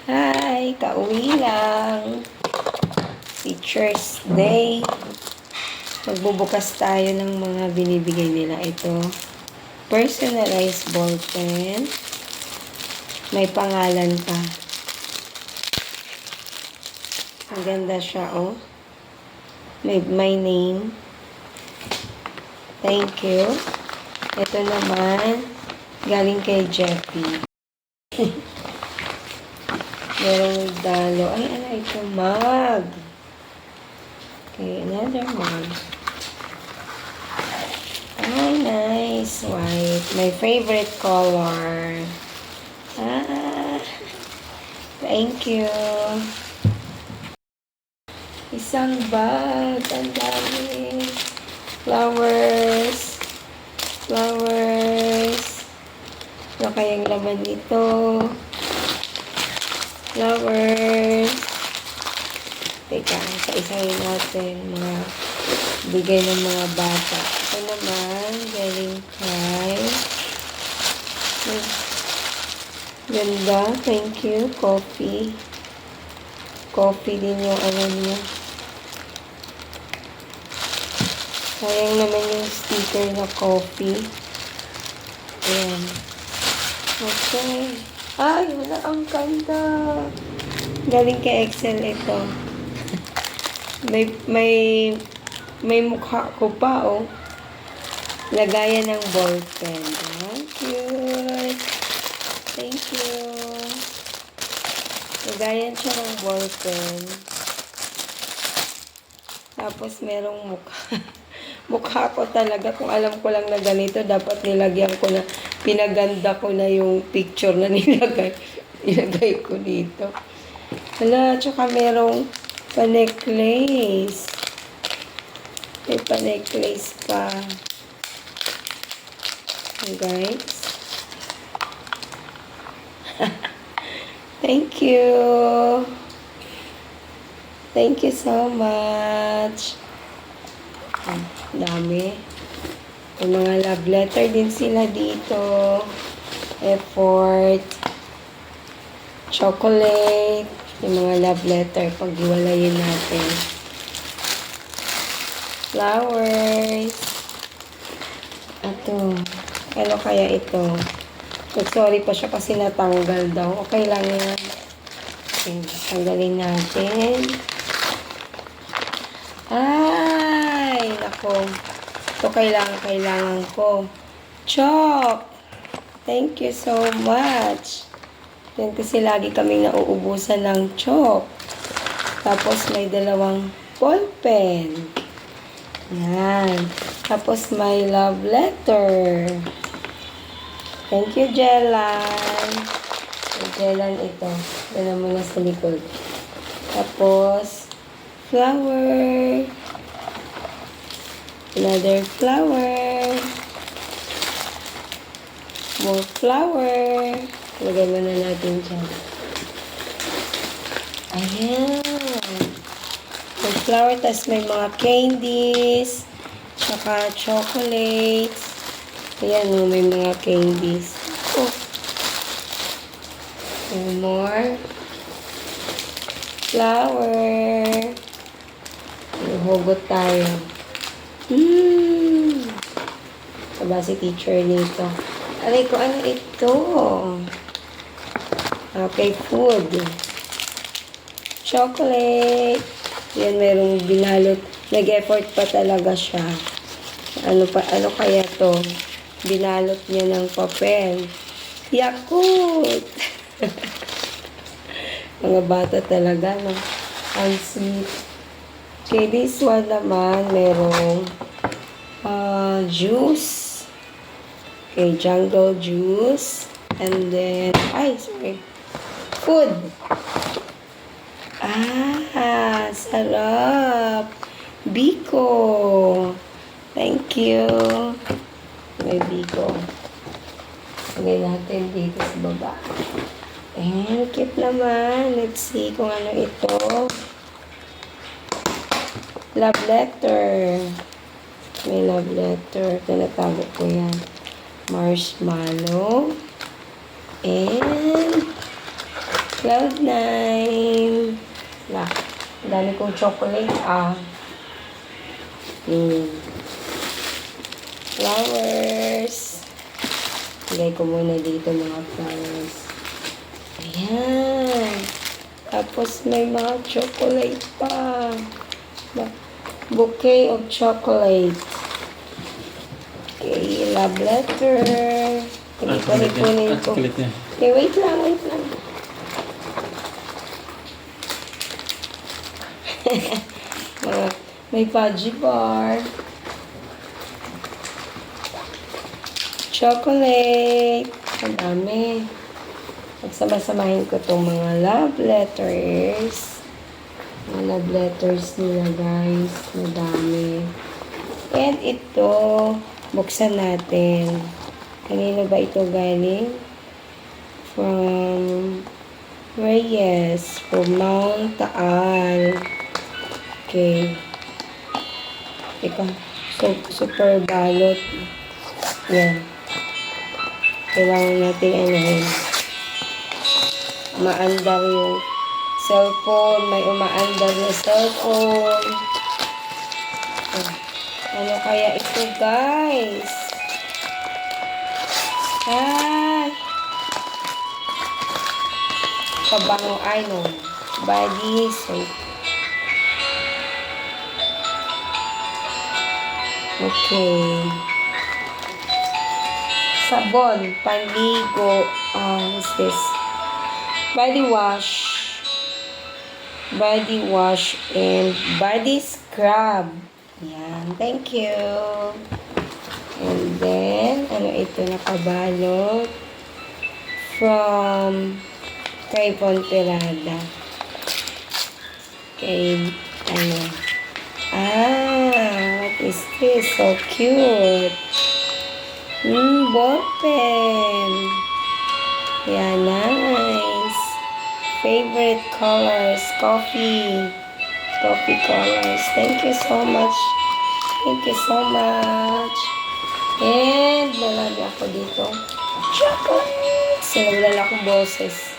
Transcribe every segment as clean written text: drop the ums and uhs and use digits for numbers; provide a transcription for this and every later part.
Hi! Kauwi lang. Teacher's Day. Magbubukas tayo ng mga binibigay nila. Ito, personalized ball pen. May pangalan pa. Ang ganda siya, oh. May my name. Thank you. Ito naman, galing kay Jeffy. Merong dalo. Ay, ano ito? Mug. Okay, another mug. Ay, nice. White. My favorite color. Ah, thank you. Isang bag. Ang dami. Flowers. Flowers. Ano kayang laman nito? Flowers. Teka, isa-isahin natin mga bigay ng mga bata. Ito naman, galing kay ganda, thank you. Coffee. Coffee din yung ano niya. Sayang naman yung sticker na coffee. Ayan. Okay. Ay, wala, ang ganda. Galing kay Excel ito. may mukha ko pa, oh. Lagayan ng ball pen. Oh, cute. Thank you. Lagayan siya ng ball pen. Tapos merong mukha. Mukha ko talaga. Kung alam ko lang na ganito, dapat nilagyan ko na, pinaganda ko na yung picture na nilagay ko dito. Hala, tsaka merong pa-necklace. May pa-necklace pa. Guys. Thank you. Thank you so much. Dami. May mga love letter din sila dito. Effort. Chocolate. Yung mga love letter. Pag-iwalayin natin. Flowers. Ito. Ano kaya ito? Sorry pa siya kasi natanggal daw. Okay lang yan. Okay, tanggalin natin. Ay, nako. Ito kailangan ko. Chalk. Thank you so much. Yan kasi lagi kaming nauubusan ng chalk. Tapos may dalawang ball pen. Yan. Tapos may love letter. Thank you, Jelan. Jelan ito. Dala mo na sa likod. Tapos, flower. Another flower. More flower. Lagay mo na natin dyan. Ayan. May flower. Tapos may mga candies. Tsaka chocolates. Ayan o, may mga candies. Oh. And more. Flower. Hugot tayo. Aba si teacher nito. Aray ko, ano ito? Okay, food. Chocolate. Yan, merong binalot. Nag-effort pa talaga siya. Ano kaya to? Binalot niya ng papel. Yakult! Mga bata talaga, no? Ang sweet. Okay, this one naman, merong juice. Okay, jungle juice. And then, sorry. Food. Sarap. Biko. Thank you. May biko. Lagay natin dito sa baba. And cute naman. Let's see kung ano ito. Love letter. May love letter. Tinatago ko yan. Marshmallow. And Cloud9. Na, ang dami kong chocolate. Flowers. Lagay ko muna dito mga flowers. Ayan. Tapos may mga chocolate pa. Bouquet of chocolate. Okay, love letter. Kunin ko. Okay, wait lang. May fudgy bar. Chocolate. Ang dami. Pagsama-samahin ko itong mga love letters. Mga love letters nila, guys. Madami. And ito, buksan natin. Kanino ba ito galing? From Reyes. From Mount Taal. Okay. Teka. Super balot. Yan. Kailangan natin umaandar yung cellphone. May umaandar na cellphone. Ano kaya ito, guys? Ay! Pabango, body soap. Okay. Sabon, panligo. What's this? Body wash and body scrub. Yan. Thank you. And then, ano ito nakabalot? From kay Ponterada. Kay, what is this? So cute. Ball pen. Yeah, nice. Favorite colors, coffee colors. Thank you so much. And lalagay ako dito. Chocolates. Sinagulala akong boses.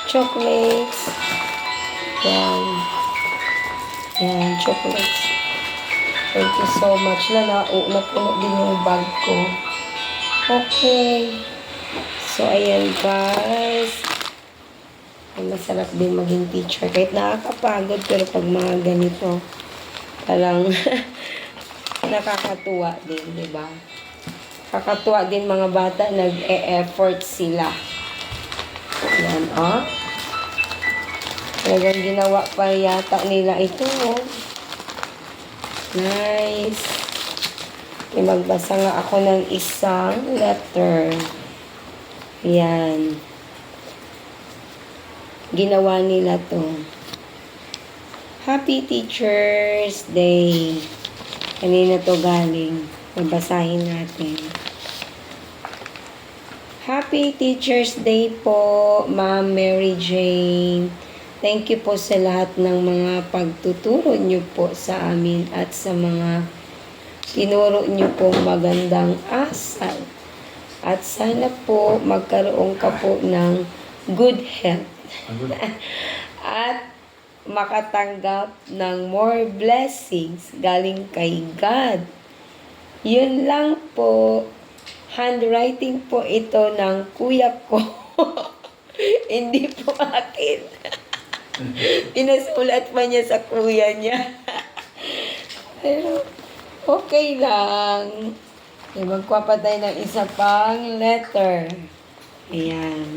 Chocolates. Yan, chocolates. Thank you so much. Napuno din yung bag ko. Okay. So, ayan guys. Masarap din maging teacher. Kahit nakakapagod, pero pag mga ganito, parang nakakatuwa din, di ba? Nakakatuwa din mga bata, nag-e-effort sila. Ayan, talagang ginawa pa yata nila ito, Nice. Okay, magbasa nga ako ng isang letter. Ayan. Ginawa nila to. Happy Teacher's Day. Kanina to galing. Babasahin natin. Happy Teacher's Day po, Ma'am Mary Jane. Thank you po sa lahat ng mga pagtuturo niyo po sa amin at sa mga tinuro niyo po magandang asal. At sana po magkaroon ka po ng good health. At makatanggap ng more blessings galing kay God. Yun lang po. Handwriting po ito ng kuya ko. Hindi po akin. Pinasulat pa niya sa kuya niya. Pero okay lang. Magkuha pa tayo ng isa pang letter. Ayan.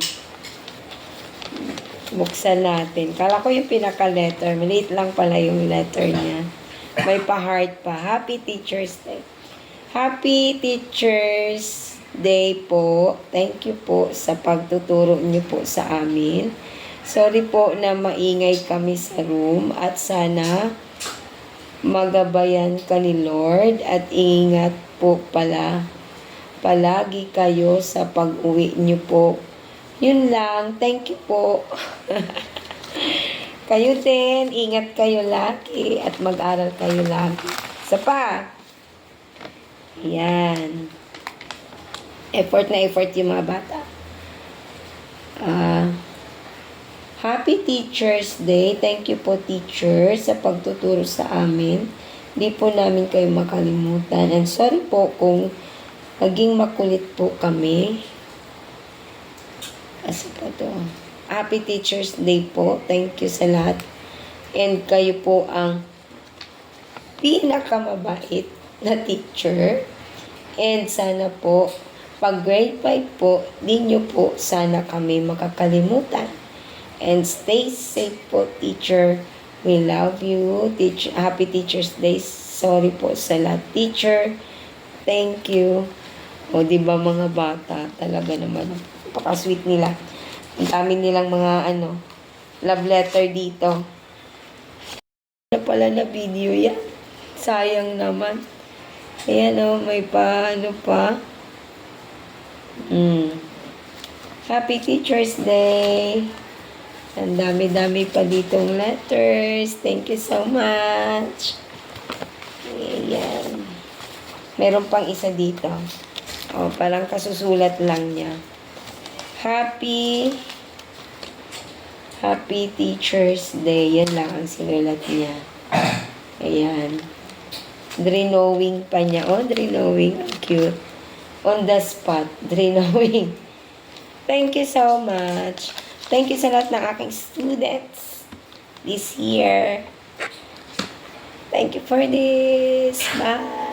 Buksan natin. Kala ko yung pinaka-letter. Maliit lang pala yung letter niya. May pa-heart pa. Happy Teacher's Day. Happy Teacher's Day po. Thank you po sa pagtuturo niyo po sa amin. Sorry po na maingay kami sa room at sana magabayan ka ni Lord at ingat po palagi kayo sa pag-uwi niyo po. Yun lang. Thank you po. Kayo din. Ingat kayo lagi at mag-aral kayo lagi. Isa pa. Yan. Effort na effort yung mga bata. Happy Teacher's Day. Thank you po, teacher, sa pagtuturo sa amin. Di po namin kayo makalimutan. And sorry po kung naging makulit po kami. Kasi po to. Happy Teacher's Day po. Thank you sa lahat. And kayo po ang pinakamabait na teacher. And sana po, pag grade 5 po, di nyo po sana kami makakalimutan. And stay safe po, teacher. We love you. Happy Teacher's Day. Sorry po sa lahat, teacher. Thank you. O, di ba mga bata, talaga naman, napaka-sweet nila. Ang dami nilang mga, love letter dito. Na pala na video yan. Sayang naman. Ayan may pa. Happy Teacher's Day. Ang dami-dami pa ditong letters. Thank you so much. Ayan. Meron pang isa dito. Parang kasusulat lang niya. Happy Teacher's Day. Yan lang ang sinulat niya. Ayan. Drawing pa niya. Drawing. Ang cute. On the spot. Drawing. Thank you so much. Thank you sa lahat ng aking students this year. Thank you for this. Bye.